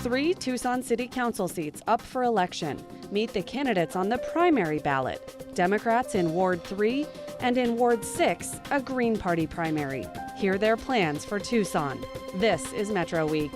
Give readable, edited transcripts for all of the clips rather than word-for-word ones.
3 Tucson City Council seats up for election. Meet the candidates on the primary ballot. Democrats in Ward 3 and in Ward 6, a Green Party primary. Hear their plans for Tucson. This is Metro Week.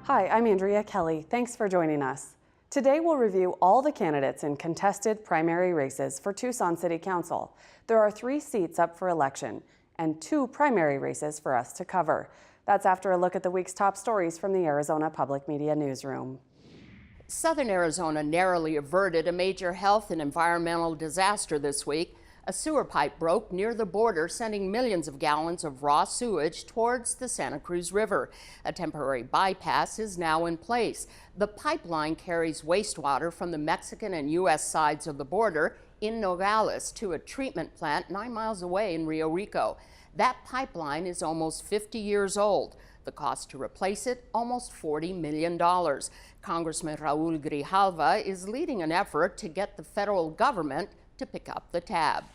Hi, I'm Andrea Kelly. Thanks for joining us. Today we'll review all the candidates in contested primary races for Tucson City Council. There are 3 seats up for election and 2 primary races for us to cover. That's after a look at the week's top stories from the Arizona Public Media Newsroom. Southern Arizona narrowly averted a major health and environmental disaster this week. A sewer pipe broke near the border, sending millions of gallons of raw sewage towards the Santa Cruz River. A temporary bypass is now in place. The pipeline carries wastewater from the Mexican and U.S. sides of the border in Nogales to a treatment plant 9 miles away in Rio Rico. That pipeline is almost 50 years old. The cost to replace it, almost $40 million. Congressman Raul Grijalva is leading an effort to get the federal government to pick up the tab.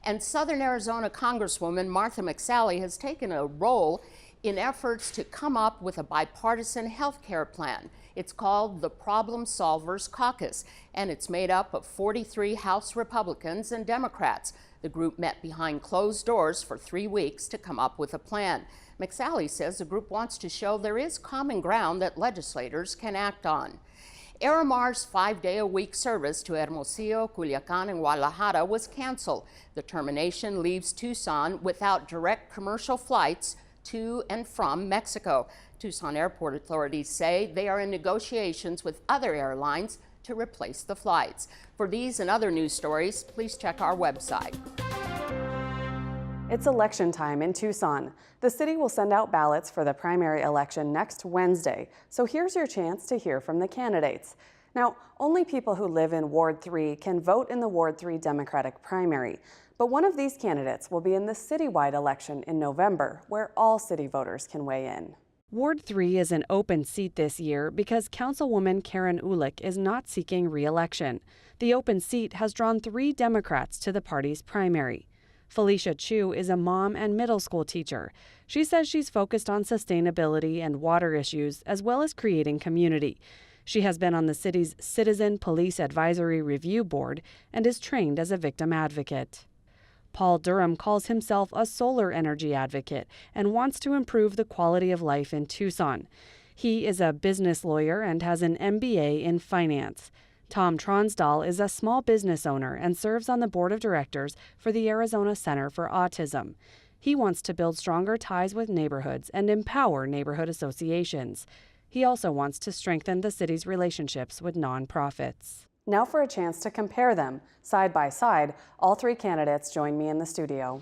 And Southern Arizona Congresswoman Martha McSally has taken a role in efforts to come up with a bipartisan health care plan. It's called the Problem Solvers Caucus, and it's made up of 43 House Republicans and Democrats. The group met behind closed doors for 3 weeks to come up with a plan. McSally says the group wants to show there is common ground that legislators can act on. Aramar's 5-day-a-week service to Hermosillo, Culiacan, and Guadalajara was canceled. The termination leaves Tucson without direct commercial flights to and from Mexico. Tucson airport authorities say they are in negotiations with other airlines to replace the flights. For these and other news stories, please check our website. It's election time in Tucson. The city will send out ballots for the primary election next Wednesday, so here's your chance to hear from the candidates. Now, only people who live in Ward 3 can vote in the Ward 3 Democratic primary, but one of these candidates will be in the citywide election in November, where all city voters can weigh in. Ward 3 is an open seat this year because Councilwoman Karen Ulick is not seeking re-election. The open seat has drawn 3 Democrats to the party's primary. Felicia Chu is a mom and middle school teacher. She says she's focused on sustainability and water issues, as well as creating community. She has been on the city's Citizen Police Advisory Review Board and is trained as a victim advocate. Paul Durham calls himself a solar energy advocate and wants to improve the quality of life in Tucson. He is a business lawyer and has an MBA in finance. Tom Tronsdahl is a small business owner and serves on the board of directors for the Arizona Center for Autism. He wants to build stronger ties with neighborhoods and empower neighborhood associations. He also wants to strengthen the city's relationships with nonprofits. Now for a chance to compare them. Side by side, all 3 candidates join me in the studio.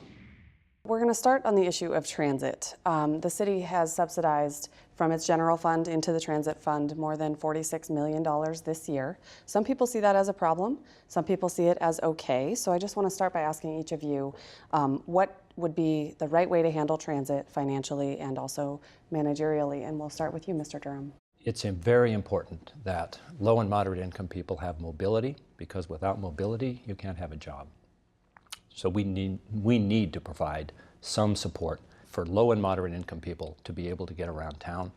We're going to start on the issue of transit. The city has subsidized from its general fund into the transit fund more than $46 million this year. Some people see that as a problem. Some people see it as okay. So I just want to start by asking each of you what would be the right way to handle transit financially and also managerially. And we'll start with you, Mr. Durham. It's very important that low and moderate income people have mobility, because without mobility, you can't have a job. So we need to provide some support for low and moderate income people to be able to get around town.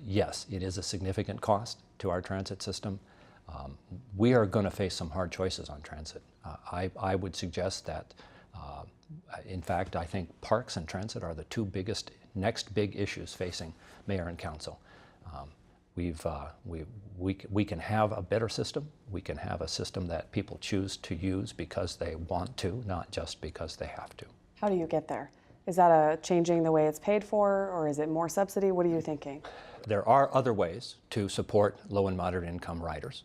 Yes, it is a significant cost to our transit system. We are going to face some hard choices on transit. I would suggest that, in fact, I think parks and transit are the 2 next big issues facing mayor and council. We can have a better system. We can have a system that people choose to use because they want to, not just because they have to. How do you get there? Is that changing the way it's paid for, or is it more subsidy? What are you thinking? There are other ways to support low and moderate income riders,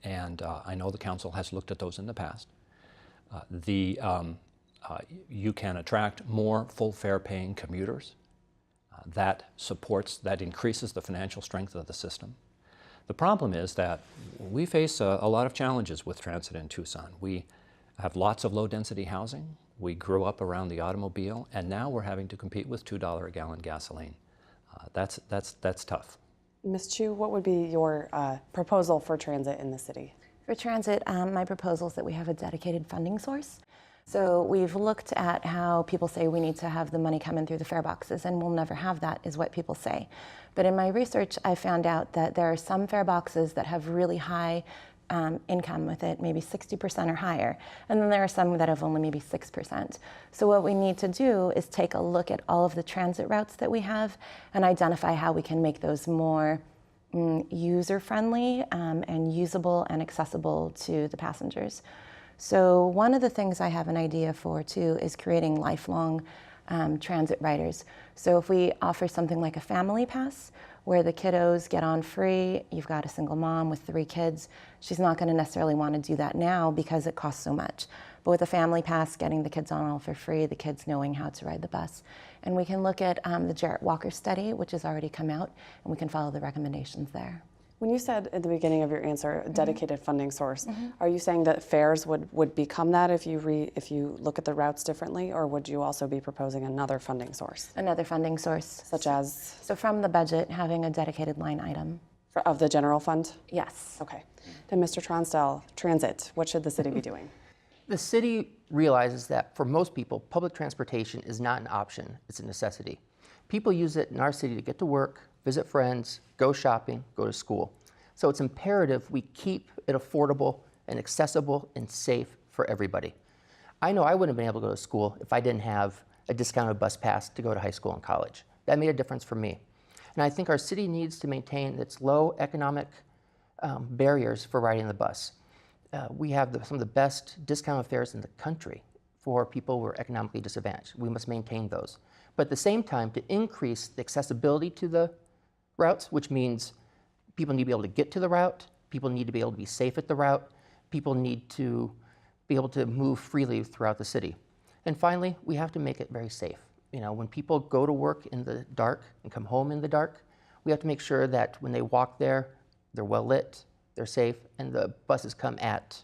and I know the council has looked at those in the past. You can attract more full fare paying commuters. That increases the financial strength of the system. The problem is that we face a lot of challenges with transit in Tucson. We have lots of low-density housing. We grew up around the automobile, and now we're having to compete with $2 a gallon gasoline. That's tough. Ms. Chu, what would be your proposal for transit in the city? For transit, my proposal is that we have a dedicated funding source So we've looked at how people say we need to have the money come in through the fare boxes, and we'll never have that, is what people say. But in my research, I found out that there are some fare boxes that have really high income with it, maybe 60% or higher. And then there are some that have only maybe 6%. So what we need to do is take a look at all of the transit routes that we have and identify how we can make those more user-friendly and usable and accessible to the passengers. So one of the things I have an idea for too is creating lifelong transit riders. So if we offer something like a family pass where the kiddos get on free, you've got a single mom with 3 kids, she's not going to necessarily want to do that now because it costs so much. But with a family pass, getting the kids on all for free, the kids knowing how to ride the bus. And we can look at the Jarrett Walker study, which has already come out, and we can follow the recommendations there. When you said at the beginning of your answer, a dedicated funding source, are you saying that fares would become that if you look at the routes differently, or would you also be proposing another funding source? Another funding source. Such as? So from the budget, having a dedicated line item. Of the general fund? Yes. Okay. Then Mr. Tronsdale, transit, what should the city be doing? The city realizes that for most people, public transportation is not an option, it's a necessity. People use it in our city to get to work, visit friends, go shopping, go to school. So it's imperative we keep it affordable and accessible and safe for everybody. I know I wouldn't have been able to go to school if I didn't have a discounted bus pass to go to high school and college. That made a difference for me. And I think our city needs to maintain its low economic barriers for riding the bus. We have some of the best discounted fares in the country for people who are economically disadvantaged. We must maintain those. But at the same time, to increase the accessibility to the routes, which means people need to be able to get to the route, people need to be able to be safe at the route, people need to be able to move freely throughout the city. And finally, we have to make it very safe. You know, when people go to work in the dark and come home in the dark, we have to make sure that when they walk there, they're well lit, they're safe, and the buses come at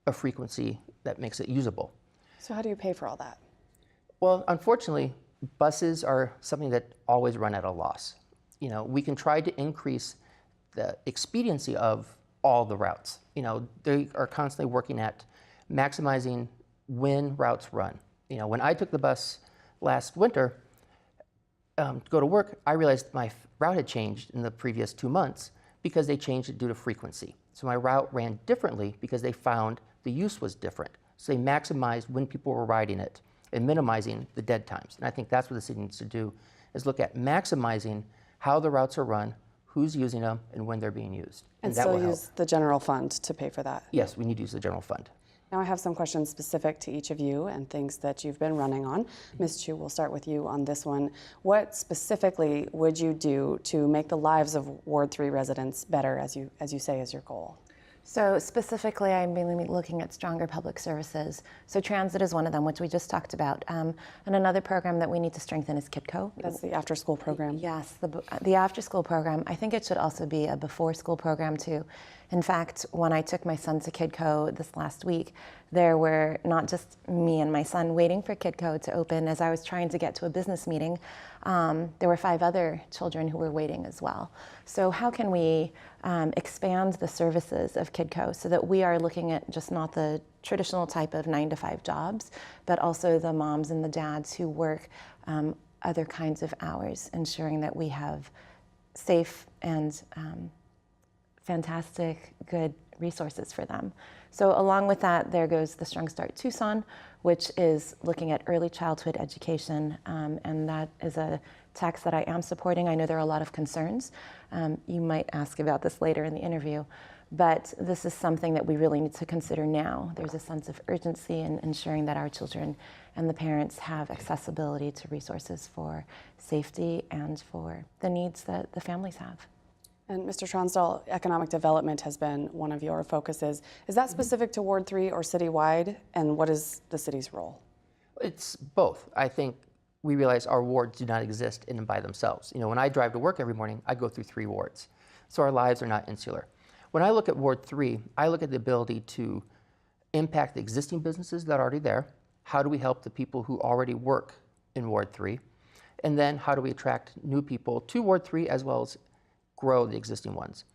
a frequency that makes it usable. So how do you pay for all that? Well, unfortunately, buses are something that always run at a loss. You know, we can try to increase the expediency of all the routes. You know, they are constantly working at maximizing when routes run. You know, when I took the bus last winter to go to work, I realized my route had changed in the previous 2 months because they changed it due to frequency. So my route ran differently because they found the use was different. So they maximized when people were riding it and minimizing the dead times. And I think that's what the city needs to do, is look at maximizing how the routes are run, who's using them, and when they're being used. And that still will help. use the general fund to pay for that? Yes, we need to use the general fund. Now I have some questions specific to each of you and things that you've been running on. Ms. Chu, we'll start with you on this one. What specifically would you do to make the lives of Ward 3 residents better, as you say is your goal? So specifically, I'm mainly looking at stronger public services. So transit is one of them, which we just talked about. And another program that we need to strengthen is KidCo. That's the after-school program? Yes, the after-school program. I think it should also be a before-school program too. In fact, when I took my son to KidCo this last week, there were not just me and my son waiting for KidCo to open. As I was trying to get to a business meeting, there were 5 other children who were waiting as well. So how can we expand the services of KidCo so that we are looking at just not the traditional type of 9-to-5 jobs, but also the moms and the dads who work other kinds of hours, ensuring that we have safe and fantastic, good resources for them. So along with that, there goes the Strong Start Tucson, which is looking at early childhood education, and that is a tax that I am supporting. I know there are a lot of concerns. You might ask about this later in the interview, but this is something that we really need to consider now. There's a sense of urgency in ensuring that our children and the parents have accessibility to resources for safety and for the needs that the families have. And Mr. Tronsdale, economic development has been one of your focuses. Is that specific to Ward 3 or citywide? And what is the city's role? It's both. I think we realize our wards do not exist in and by themselves. You know, when I drive to work every morning, I go through 3 wards. So our lives are not insular. When I look at Ward 3, I look at the ability to impact the existing businesses that are already there. How do we help the people who already work in Ward 3? And then how do we attract new people to Ward 3 as well as grow the existing ones?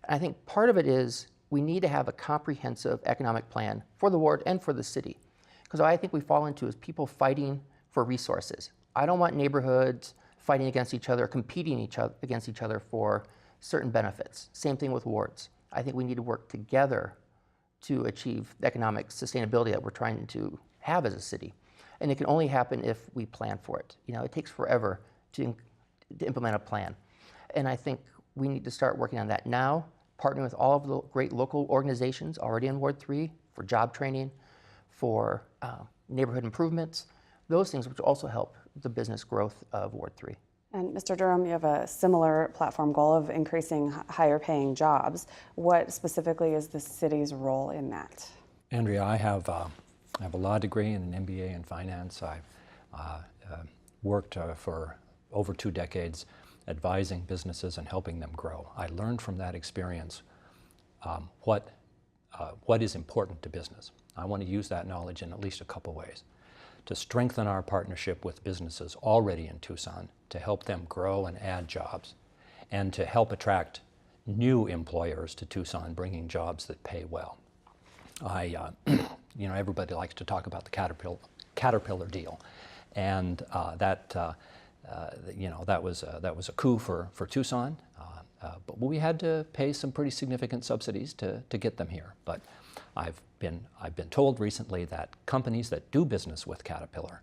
And I think part of it is we need to have a comprehensive economic plan for the ward and for the city. Because what I think we fall into is people fighting for resources. I don't want neighborhoods fighting against each other, competing against each other for certain benefits. Same thing with wards. I think we need to work together to achieve the economic sustainability that we're trying to have as a city. And it can only happen if we plan for it. You know, it takes forever to implement a plan. And I think we need to start working on that now, partnering with all of the great local organizations already in Ward 3 for job training, for neighborhood improvements, those things which also help the business growth of Ward 3. And Mr. Durham, you have a similar platform goal of increasing higher paying jobs. What specifically is the city's role in that? Andrea, I have a law degree and an MBA in finance. I've worked for over 2 decades advising businesses and helping them grow. I learned from that experience what is important to business. I want to use that knowledge in at least a couple ways. To strengthen our partnership with businesses already in Tucson, to help them grow and add jobs, and to help attract new employers to Tucson, bringing jobs that pay well. You know, everybody likes to talk about the Caterpillar deal, and you know, that was a coup for Tucson, but we had to pay some pretty significant subsidies to get them here. But I've been told recently that companies that do business with Caterpillar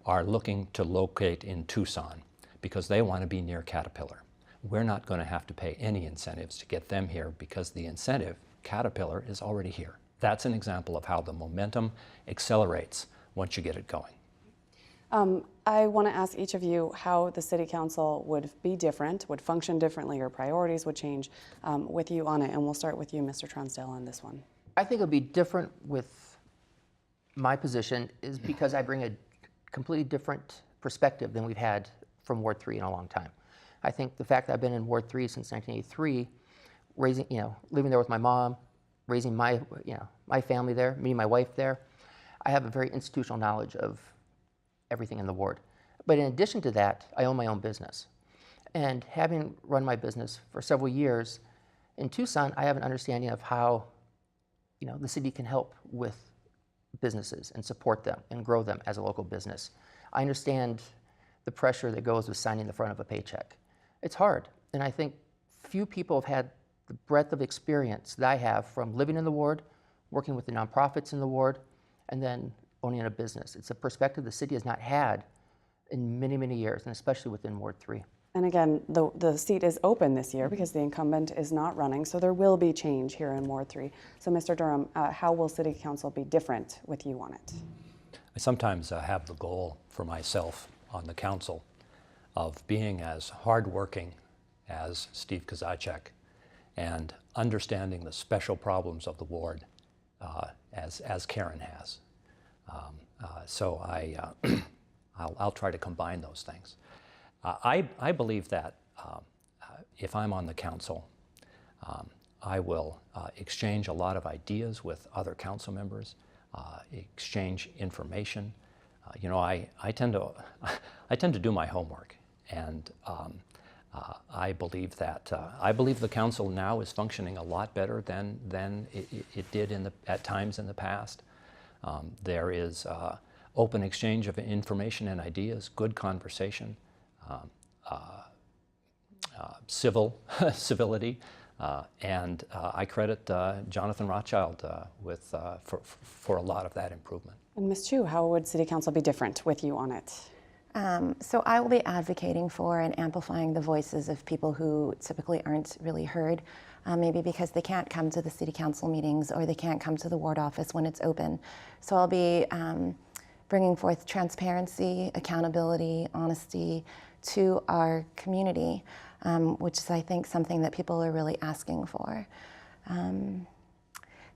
are looking to locate in Tucson because they want to be near Caterpillar. We're not going to have to pay any incentives to get them here because the incentive, Caterpillar, is already here. That's an example of how the momentum accelerates once you get it going. I want to ask each of you how the City Council would be different, would function differently, or priorities would change with you on it. And we'll start with you, Mr. Tronsdale, on this one. I think it'll be different with my position is because I bring a completely different perspective than we've had from Ward 3 in a long time. I think the fact that I've been in Ward 3 since 1983, living there with my mom, raising my family there, meeting my wife there, I have a very institutional knowledge of everything in the ward. But in addition to that, I own my own business. And having run my business for several years in Tucson, I have an understanding of how the city can help with businesses and support them and grow them as a local business. I understand the pressure that goes with signing the front of a paycheck. It's hard, and I think few people have had the breadth of experience that I have from living in the ward, working with the nonprofits in the ward, and then owning a business. It's a perspective the city has not had in many, many years, and especially within Ward 3. And again, the seat is open this year because the incumbent is not running, so there will be change here in Ward 3. So Mr. Durham, how will City Council be different with you on it? I sometimes have the goal for myself on the council of being as hardworking as Steve Kozacek and understanding the special problems of the ward as Karen has. So I'll try to combine those things. I believe that if I'm on the council, I will exchange a lot of ideas with other council members, exchange information. I tend to do my homework, and I believe that the council now is functioning a lot better than it did at times in the past. There is open exchange of information and ideas, good conversation, civility, and I credit Jonathan Rothschild for a lot of that improvement. And Ms. Chu, how would City Council be different with you on it? So I will be advocating for and amplifying the voices of people who typically aren't really heard, maybe because they can't come to the City Council meetings or they can't come to the ward office when it's open. So I'll be bringing forth transparency, accountability, honesty to our community, which is, I think, something that people are really asking for.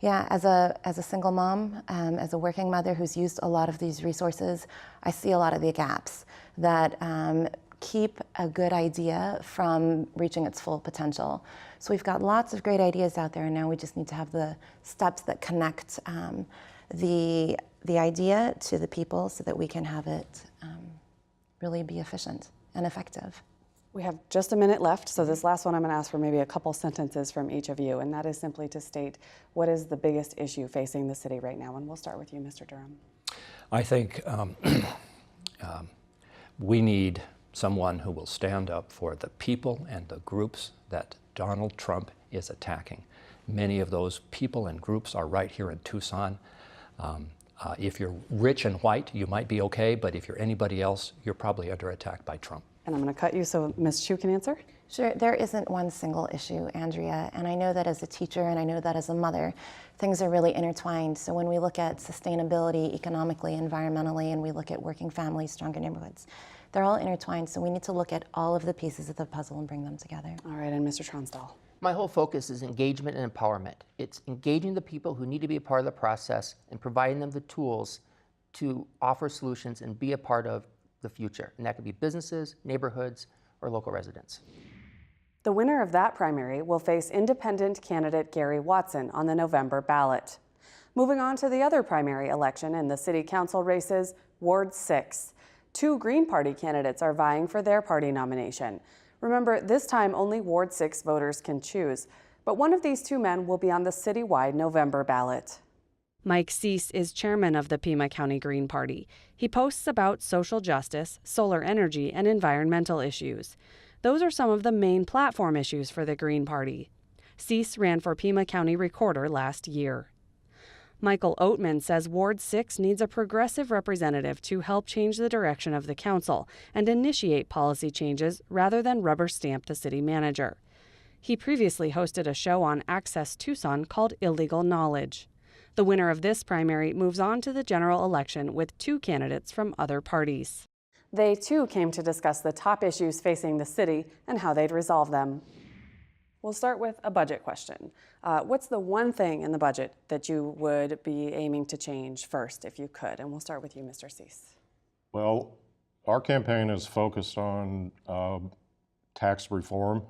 Yeah, as a single mom, as a working mother who's used a lot of these resources, I see a lot of the gaps that keep a good idea from reaching its full potential. So we've got lots of great ideas out there, and now we just need to have the steps that connect the idea to the people so that we can have it really be efficient and effective. We have just a minute left, so this last one I'm going to ask for maybe a couple sentences from each of you, and that is simply to state what is the biggest issue facing the city right now, and we'll start with you, Mr. Durham. I think we need someone who will stand up for the people and the groups that Donald Trump is attacking. Many of those people and groups are right here in Tucson. If you're rich and white, you might be okay, but if you're anybody else, you're probably under attack by Trump. And I'm going to cut you so Ms. Chu can answer. Sure, there isn't one single issue, Andrea, and I know that as a teacher and I know that as a mother, things are really intertwined. So when we look at sustainability economically, environmentally, and we look at working families, stronger neighborhoods, they're all intertwined. So we need to look at all of the pieces of the puzzle and bring them together. All right, and Mr. Tronsdal. My whole focus is engagement and empowerment. It's engaging the people who need to be a part of the process and providing them the tools to offer solutions and be a part of the future. And that could be businesses, neighborhoods, or local residents. The winner of that primary will face independent candidate Gary Watson on the November ballot. Moving on to the other primary election in the city council races, Ward 6. 2 Green Party candidates are vying for their party nomination. Remember, this time only Ward 6 voters can choose, but one of these 2 men will be on the citywide November ballot. Mike Cease is chairman of the Pima County Green Party. He posts about social justice, solar energy, and environmental issues. Those are some of the main platform issues for the Green Party. Cease ran for Pima County Recorder last year. Michael Oatman says Ward 6 needs a progressive representative to help change the direction of the council and initiate policy changes rather than rubber stamp the city manager. He previously hosted a show on Access Tucson called Illegal Knowledge. The winner of this primary moves on to the general election with 2 candidates from other parties. They too came to discuss the top issues facing the city and how they'd resolve them. We'll start with a budget question. What's the one thing in the budget that you would be aiming to change first if you could? And we'll start with you, Mr. Cease. Well, our campaign is focused on tax reform,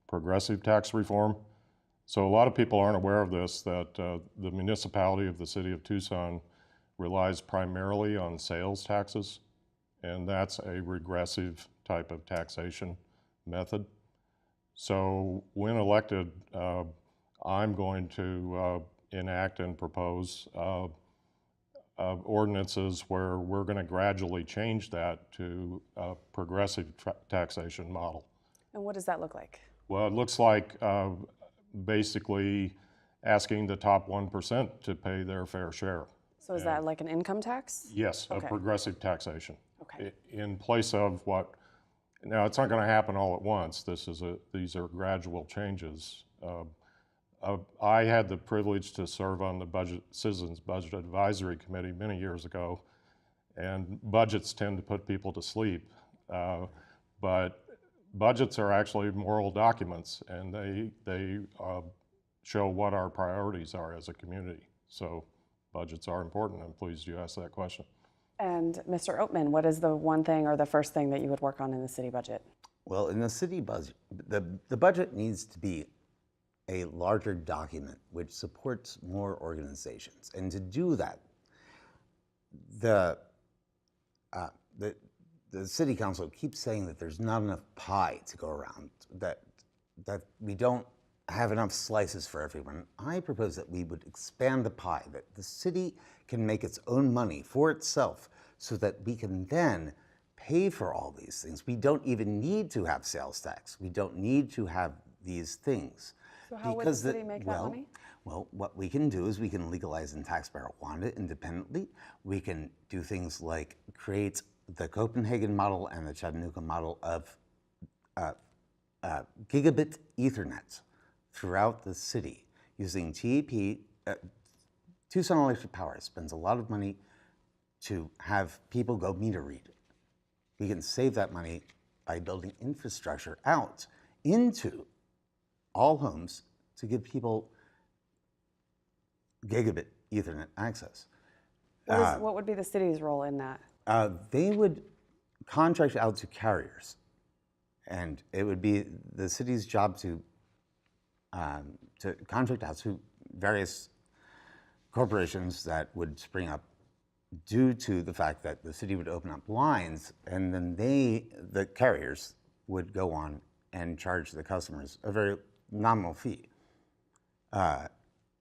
progressive tax reform. So a lot of people aren't aware of this, that the municipality of the city of Tucson relies primarily on sales taxes, and that's a regressive type of taxation method. So when elected, I'm going to enact and propose ordinances where we're going to gradually change that to a progressive taxation model. And what does that look like? Well, it looks like basically asking the top 1% to pay their fair share. So is that like an income tax? Yes, Okay. a progressive taxation. Okay. In place of what, now it's not going to happen all at once. These are gradual changes. I had the privilege to serve on the Citizens Budget Advisory Committee many years ago, and budgets tend to put people to sleep. But budgets are actually moral documents, and they show what our priorities are as a community. So budgets are important. I'm pleased you asked that question. And Mr. Oatman, what is the one thing or the first thing that you would work on in the city budget? Well, in the city budget, the budget needs to be a larger document which supports more organizations. And to do that, the city council keeps saying that there's not enough pie to go around, that we don't have enough slices for everyone. I propose that we would expand the pie, that the city can make its own money for itself so that we can then pay for all these things. We don't even need to have sales tax. We don't need to have these things. So how would the city make that money? Well, what we can do is we can legalize and tax marijuana independently. We can do things like create the Copenhagen model and the Chattanooga model of gigabit Ethernet throughout the city using TEP. Tucson Electric Power spends a lot of money to have people go meter read. We can save that money by building infrastructure out into all homes to give people gigabit Ethernet access. What would be the city's role in that? They would contract out to carriers, and it would be the city's job to contract out to various corporations that would spring up due to the fact that the city would open up lines, and then the carriers, would go on and charge the customers a very nominal fee.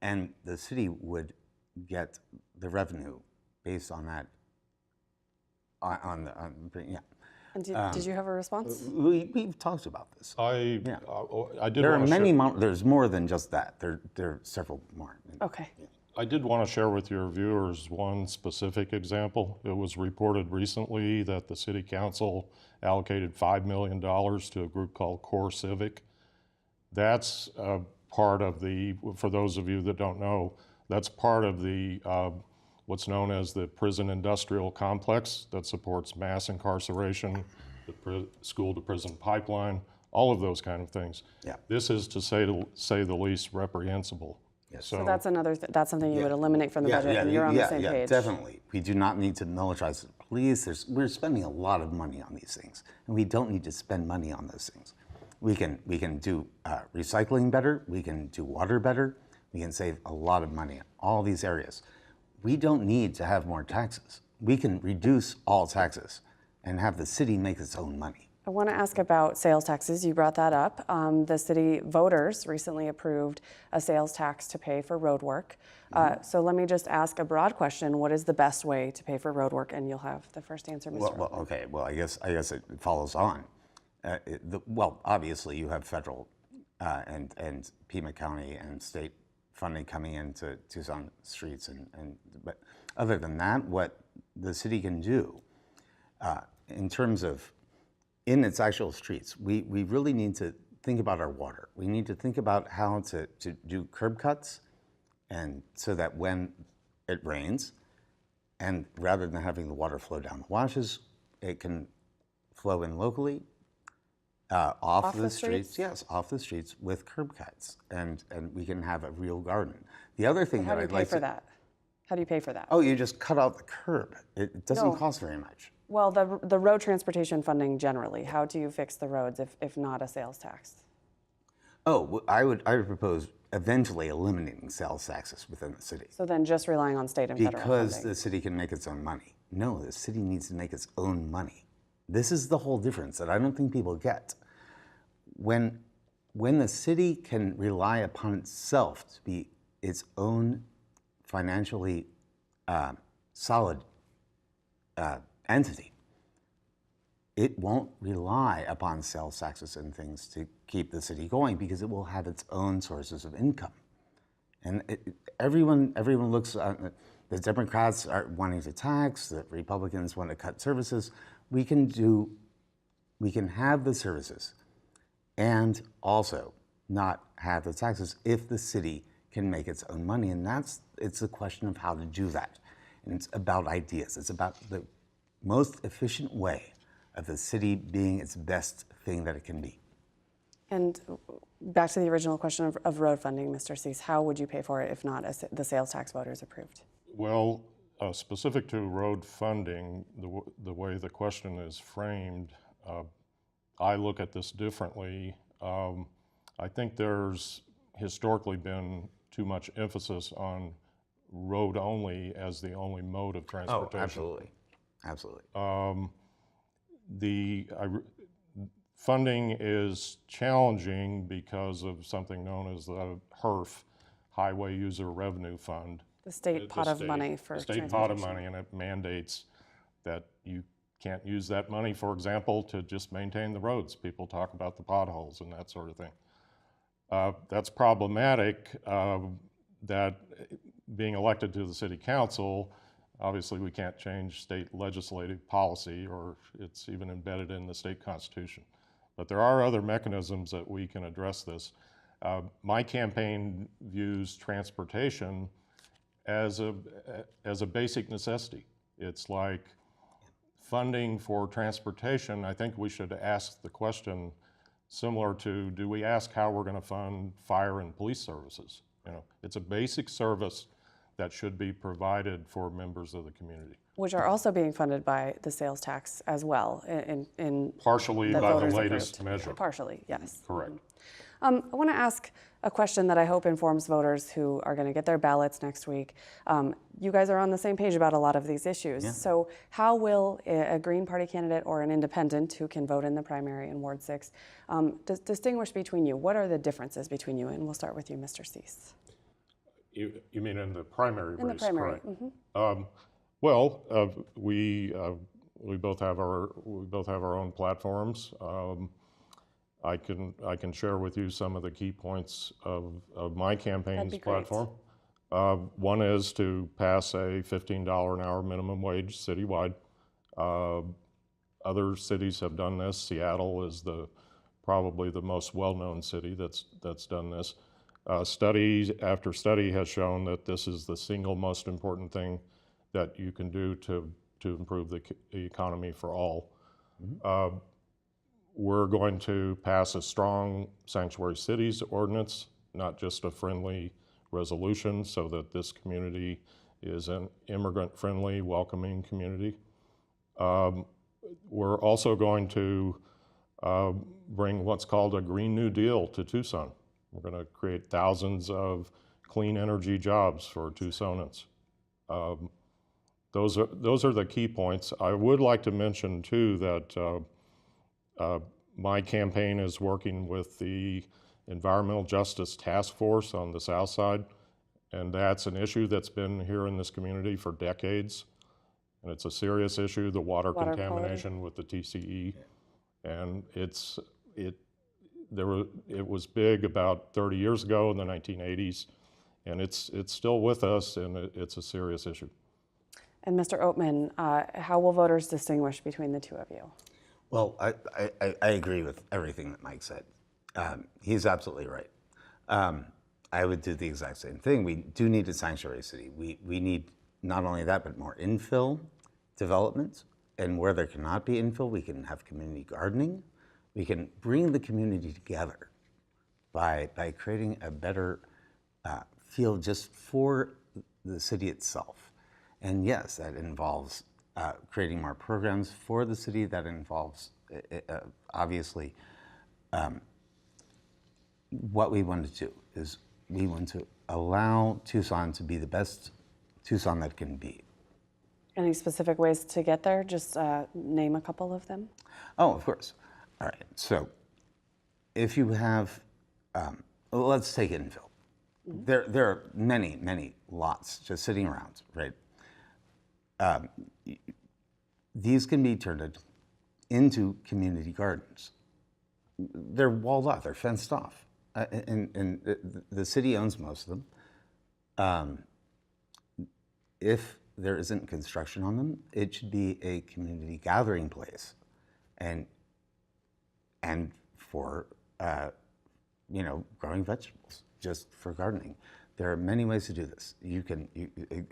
And the city would get the revenue based on that yeah. And did you have a response? We've talked about this. I did There are want to many. share, There's more than just that. There are several more. Okay. I did want to share with your viewers one specific example. It was reported recently that the City Council allocated $5 million to a group called Core Civic. That's part of the, for those of you that don't know, that's part of the what's known as the prison industrial complex that supports mass incarceration, the school to prison pipeline, all of those kind of things. Yeah. This is, to say the least, reprehensible. Yes. So that's that's something you would eliminate from the budget, and you're on the same page. Definitely. We do not need to militarize the police. We're spending a lot of money on these things, and we don't need to spend money on those things. We can do recycling better. We can do water better. We can save a lot of money in all these areas. We don't need to have more taxes. We can reduce all taxes and have the city make its own money. I want to ask about sales taxes. You brought that up. The city voters recently approved a sales tax to pay for road work. So let me just ask a broad question. What is the best way to pay for road work? And you'll have the first answer, Mr. Well, okay. Well, I guess it follows on. Well, obviously you have federal and Pima County and state funding coming into Tucson streets, but other than that, what the city can do in terms of in its actual streets, we really need to think about our water. We need to think about how to do curb cuts, and so that when it rains, and rather than having the water flow down the washes, it can flow in locally. Off the streets? Yes, off the streets with curb cuts, and we can have a real garden. The other thing that I'd like to... How do you pay for that? Oh, you just cut out the curb. It doesn't cost very much. Well, the road transportation funding generally, how do you fix the roads if not a sales tax? Oh, I would propose eventually eliminating sales taxes within the city. So then just relying on state and federal funding. Because the city can make its own money. No, the city needs to make its own money. This is the whole difference that I don't think people get. When the city can rely upon itself to be its own financially solid entity, it won't rely upon sales taxes and things to keep the city going, because it will have its own sources of income. And everyone looks at the Democrats are wanting to tax, the Republicans want to cut services. We can have the services and also not have the taxes if the city can make its own money. And it's a question of how to do that. And it's about ideas. It's about the most efficient way of the city being its best thing that it can be. And back to the original question of road funding, Mr. Cease, how would you pay for it if not the sales tax voters approved? Well, specific to road funding, the way the question is framed, I look at this differently. I think there's historically been too much emphasis on road only as the only mode of transportation. Oh, absolutely, absolutely. The funding is challenging because of something known as the HURF, Highway User Revenue Fund. The state pot of money for transportation. The state pot of money, and it mandates that you can't use that money, for example, to just maintain the roads. People talk about the potholes and that sort of thing. That's problematic, that being elected to the city council, obviously we can't change state legislative policy, or it's even embedded in the state constitution. But there are other mechanisms that we can address this. My campaign views transportation as a basic necessity. It's like funding for transportation. I think we should ask the question similar to, do we ask how we're going to fund fire and police services? You know, it's a basic service that should be provided for members of the community. Which are also being funded by the sales tax as well, in partially by the latest approved measure. Partially, yes. Correct. I want to ask a question that I hope informs voters who are going to get their ballots next week. You guys are on the same page about a lot of these issues. Yeah. So how will a Green Party candidate or an independent who can vote in the primary in Ward 6 distinguish between you? What are the differences between you? And we'll start with you, Mr. Cease. You mean in the primary race? In the primary, correct. Mm-hmm. Well, we we both have our own platforms. I can share with you some of the key points of my campaign's platform. One is to pass a $15 an hour minimum wage citywide. Other cities have done this. Seattle is probably the most well-known city that's done this. Study after study has shown that this is the single most important thing that you can do to improve the economy for all. Mm-hmm. We're going to pass a strong sanctuary cities ordinance, not just a friendly resolution, so that this community is an immigrant-friendly, welcoming community. We're also going to bring what's called a Green New Deal to Tucson. We're going to create thousands of clean energy jobs for Tucsonans. Those are the key points. I would like to mention too that my campaign is working with the Environmental Justice Task Force on the South Side, and that's an issue that's been here in this community for decades, and it's a serious issue, the water contamination with the TCE, and it was big about 30 years ago in the 1980s, and it's still with us, and it's a serious issue. And Mr. Oatman, how will voters distinguish between the two of you? Well, I agree with everything that Mike said. He's absolutely right. I would do the exact same thing. We do need a sanctuary city. We need not only that, but more infill development. And where there cannot be infill, we can have community gardening. We can bring the community together by creating a better feel just for the city itself. And yes, that involves creating more programs for the city. That involves, obviously, what we want to do is we want to allow Tucson to be the best Tucson that can be. Any specific ways to get there? Just name a couple of them. Oh, of course. All right. So if you have, let's take infill. Mm-hmm. There are many lots just sitting around, right? These can be turned into community gardens. They're walled off, they're fenced off, and the city owns most of them. If there isn't construction on them, it should be a community gathering place, and for growing vegetables, just for gardening. There are many ways to do this.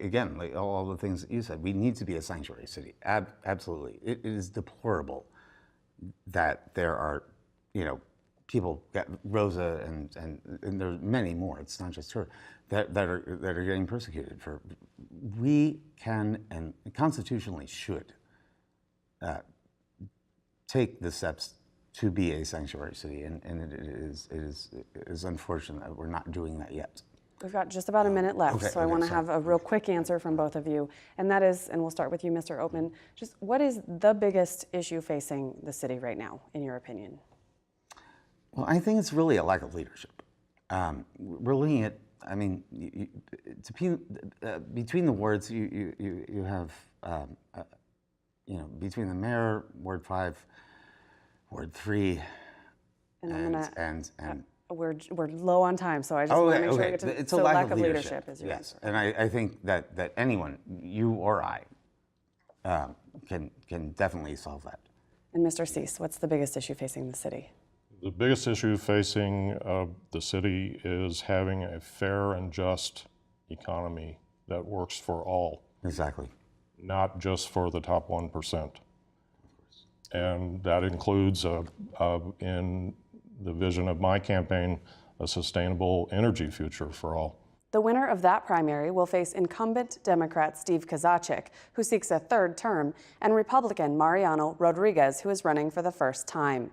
Again, like all the things that you said, we need to be a sanctuary city. Absolutely. It is deplorable that there are, people, Rosa and there's many more, it's not just her, that are getting persecuted for. We can and constitutionally should take the steps to be a sanctuary city, and it is unfortunate that we're not doing that yet. We've got just about a minute left, so I want to have a real quick answer from both of you. And that is, and we'll start with you, Mr. Oatman, just what is the biggest issue facing the city right now, in your opinion? Well, I think it's really a lack of leadership. We're looking at, between the wards, you have, between the mayor, Ward 5, Ward 3, and we're low on time, so I just want to make sure we get to. It's a lack of leadership. Is your answer. And I think that anyone, you or I, can definitely solve that. And Mr. Cease, what's the biggest issue facing the city? The biggest issue facing the city is having a fair and just economy that works for all. Exactly. Not just for the top 1%. And that includes, in the vision of my campaign, a sustainable energy future for all. The winner of that primary will face incumbent Democrat Steve Kozachik, who seeks a third term, and Republican Mariano Rodriguez, who is running for the first time.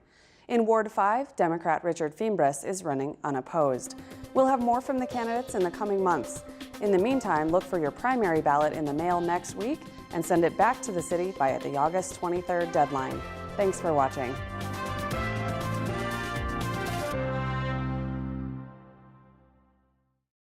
In Ward 5, Democrat Richard Fimbres is running unopposed. We'll have more from the candidates in the coming months. In the meantime, look for your primary ballot in the mail next week and send it back to the city by the August 23rd deadline. Thanks for watching.